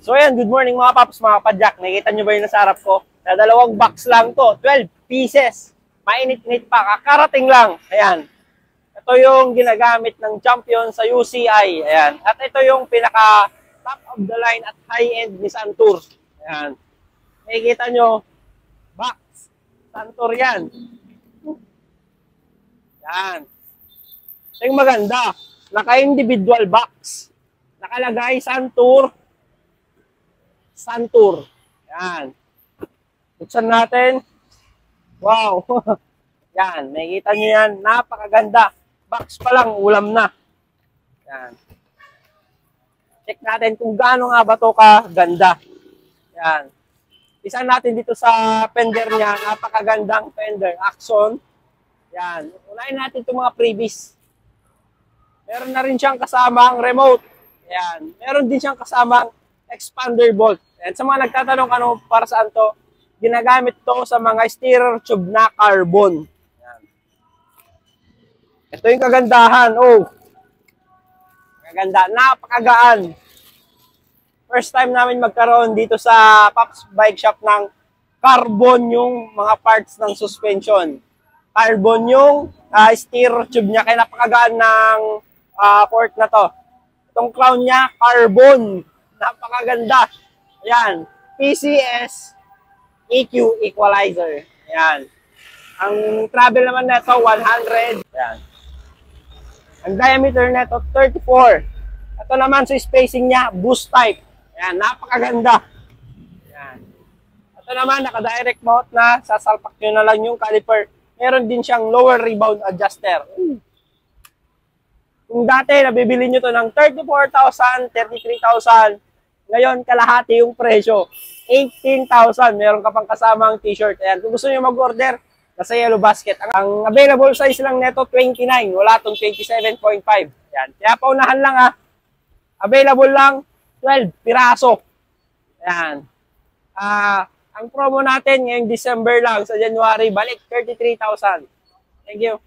So ayan, good morning mga paps, mga padyak. Nakikita nyo ba yung nasa harap ko? Na dalawang box lang to, 12 pieces. Mainit-init pa, kakarating lang. Ayan. Ito yung ginagamit ng champion sa UCI. Ayan. At ito yung pinaka top of the line at high-end ni Santur. Ayan. Nakikita nyo, box. Santur yan. Ayan. Ito yung maganda. Naka-individual box. Nakalagay Santur. Santur. Yan. Buksan natin. Wow. Yan. Nakikita nyo yan. Napakaganda. Box pa lang, ulam na. Yan. Check natin kung gaano nga ba ito kaganda. Yan. Isa natin dito sa fender niya. Napakagandang fender. Axon. Yan. Unahin natin itong mga freebies. Meron na rin siyang kasamang remote. Yan. Meron din siyang kasamang expander bolt. And sa mga nagtatanong ano para saan to, ginagamit to sa mga steerer tube na carbon. Yan. Ito yung kagandahan. Oh. Kaganda. Napakagaan. First time namin magkaroon dito sa Pops Bike Shop ng carbon yung mga parts ng suspension. Carbon yung steerer tube niya. Kaya napakagaan ng port na to. Itong crown niya, carbon. Napakaganda. Ayan. PCS EQ equalizer. Ayan. Ang travel naman nito 100. Ayan. Ang diameter nito 34. Ito naman sa spacing niya, boost type. Ayan. Napakaganda. Ayan. Ito naman, naka-direct mount na. Sasalpak nyo na lang yung caliper. Meron din siyang lower rebound adjuster. Kung dati, nabibili nyo to ng 34,000, 33,000. Ngayon, kalahati yung presyo. 18,000. Meron ka pang kasamang t-shirt. Ayan. Kung gusto nyo mag-order, nasa Yellow Basket. Ang available size lang neto 29. Wala tong 27.5. Ayan. Kaya paunahan lang ha. Available lang 12 piraso. Ayan. Ang promo natin ngayong December lang sa January, balik 33,000. Thank you.